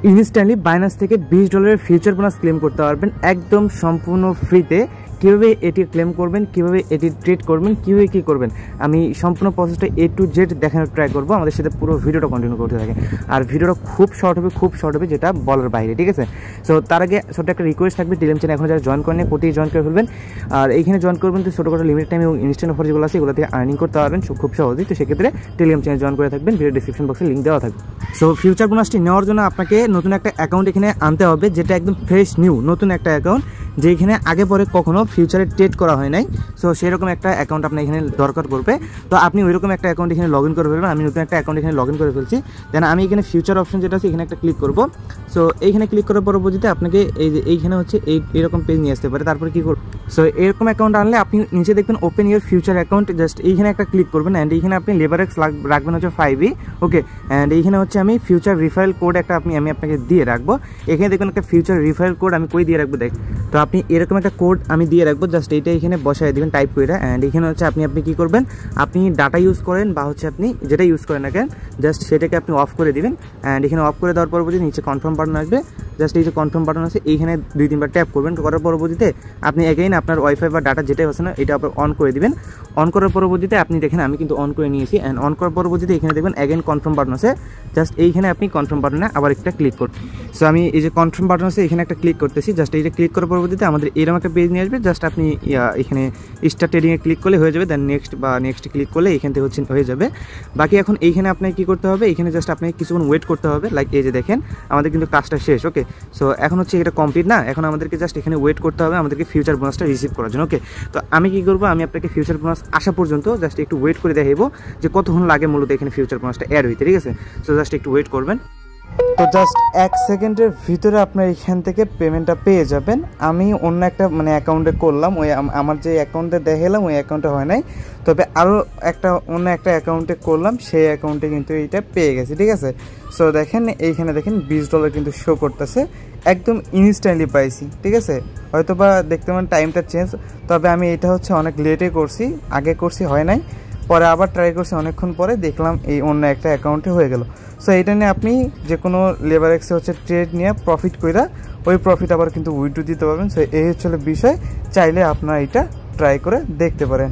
Instantly Binance থেকে $20 future bonus claim করতে পারবেন একদম সম্পূর্ণ ফ্রিতে। কীভাবে এটি ক্লেম করবেন, কীভাবে এটি ট্রেড করবেন, কীভাবে কী করবেন, আমি সম্পূর্ণ প্রসেসটা A to Z দেখানোর ট্রাই করবো। আমাদের সাথে পুরো ভিডিওটা কন্টিনিউ করতে থাকে, আর ভিডিওটা খুব শর্ট হবে, যেটা বলার বাইরে, ঠিক আছে। সো তার আগে ছোটো একটা রিকোয়েস্ট থাকবে, টেলিগ্রাম চ্যানেল এখন যারা জয়েন করেন প্রতি জয়েন করে ফেলবেন। আর এইখানে জয়েন করবেন তো ছোটোখাটো লিমিট টাইম এবং ইনস্ট্যান্ট অফার যেগুলো আছে এগুলো থেকে আর্নিং করতে পারবেন খুব সহজেই। তো সেক্ষেত্রে টেলিগ্রাম চ্যানেল জয়েন করে থাকবেন, ভিডিও ডিসক্রিপশন বক্সে লিঙ্ক দেওয়া থাকবে। সো ফিউচার বোনাসটি নেওয়ার জন্য আপনাকে নতুন একটা অ্যাকাউন্ট এখানে আনতে হবে, যেটা একদম ফ্রেশ নিউ নতুন একটা অ্যাকাউন্ট, যেখানে আগে পরে কখনো ফিউচারে ট্রেড করা হয় নাই। সো সেরকম একটা অ্যাকাউন্ট আপনার এখানে দরকার পড়বে। তো আপনি ওইরকম একটা অ্যাকাউন্ট এখানে লগ ইন করে ফেলবেন। আমি নতুন একটা অ্যাকাউন্ট এখানে লগ ইন করে ফেলছি। দেন আমি এখানে ফিউচার অপশন যেটা আছে এখানে একটা ক্লিক করব। সো এইখানে ক্লিক করার পরবর্তীতে আপনাকে এই যে এইখানে হচ্ছে এইরকম পেজ নিয়ে আসতে পারে। তারপরে কী করব, সো এরকম অ্যাকাউন্ট আনলে আপনি নিচে দেখবেন open your future account, just এইখানে একটা ক্লিক করবেন। অ্যান্ড এইখানে আপনি লেবারেক্স রাখবেন হচ্ছে 5E, ওকে। অ্যান্ড এইখানে হচ্ছে আমি ফিউচার রিফারেল কোড একটা আমি আপনাকে দিয়ে রাখবো। এখানে দেখবেন একটা ফিউচার রিফারেল কোড আমি কই দিয়ে রাখবো দেখ। তো আপনি এরকম একটা কোড আমি দিয়ে রাখবো, জাস্ট এইটা এখানে বসায় দেবেন টাইপ করে। অ্যান্ড এখানে হচ্ছে আপনি কী করবেন, আপনি ডাটা ইউজ করেন বা হচ্ছে আপনি যেটা ইউজ করেন না কেন, জাস্ট সেটাকে আপনি অফ করে দিবেন। অ্যান্ড এখানে অফ করে দেওয়ার পরবর্তীতে নিচে কনফার্ম বাটন আসবে, জাস্ট এই যে কনফার্ম বাটন আছে এইখানে 2-3 বার ট্যাপ করবেন। করার পরবর্তীতে আপনি এগেইন আপনার ওয়াইফাই বা ডাটা যেটাই হচ্ছে না এটা আপনার অন করে দিবেন। অন করার পরবর্তীতে আপনি দেখেন আমি কিন্তু অন করে নিয়েছি। অ্যান্ড অন করার পরবর্তীতে এখানে দেখবেন এগেইন কনফার্ম বাটন আছে, জাস্ট এইখানে আপনি কনফার্ম বাটনে আবার একটা ক্লিক করুন। সো আমি এই যে কনফার্ম বাটন আছে এখানে একটা ক্লিক করতেছি, জাস্ট এইটা ক্লিক করার পরবর্তীতে আমাদের এরকম একটা পেজ নিয়ে আসবে। জাস্ট আপনি এখানে স্টার ট্রেডিংয়ে ক্লিক করলে হয়ে যাবে। দেন নেক্সট ক্লিক করলে এখান থেকে হচ্ছে হয়ে যাবে। বাকি এখন এইখানে আপনাকে কী করতে হবে, এখানে জাস্ট আপনাকে কিছুক্ষণ ওয়েট করতে হবে। লাইক এই যে দেখেন আমাদের কিন্তু কাজটা শেষ, ওকে। সো এখন হচ্ছে এটা কমপ্লিট না, এখন আমাদেরকে জাস্ট এখানে ওয়েট করতে হবে আমাদেরকে ফিউচার বোনাসটা রিসিভ করার জন্য, ওকে। তো আমি কী করবো, আমি আপনাকে ফিউচার বোনাস আসা পর্যন্ত জাস্ট একটু ওয়েট করে দেখাবো যে কতক্ষণ লাগে মূলত এখানে ফিউচার বোনাসটা অ্যাড হইতে, ঠিক আছে। সো জাস্ট একটু ওয়েট করবেন। তো জাস্ট 1 সেকেন্ডের ভিতরে আপনার এখান থেকে পেমেন্টটা পেয়ে যাবেন। আমি অন্য একটা অ্যাকাউন্টে করলাম, ওই আমার যে অ্যাকাউন্টে দেখালাম ওই অ্যাকাউন্টে হয় নাই, তবে আরও অন্য একটা অ্যাকাউন্টে করলাম, সেই অ্যাকাউন্টে কিন্তু এইটা পেয়ে গেছে, ঠিক আছে। সো দেখেন এইখানে দেখেন $20 কিন্তু শো করতেছে, একদম ইনস্ট্যান্টলি পাইছি, ঠিক আছে। হয়তো বা দেখতে পারেন টাইমটা চেঞ্জ, তবে আমি এটা হচ্ছে অনেক লেটে করছি, আগে করছি হয় নাই, পরে আবার ট্রাই করছি অনেকক্ষণ পরে দেখলাম এই অন্য একটা অ্যাকাউন্টে হয়ে গেল। সো এইটা নিয়ে আপনি যে কোনো লেবারেক্সে হচ্ছে ট্রেড নিয়ে প্রফিট কইরা ওই প্রফিট আবার কিন্তু উইথড্র দিতে পারবেন। সো এই হচ্ছে বিষয়, চাইলে আপনারা এটা ট্রাই করে দেখতে পারেন।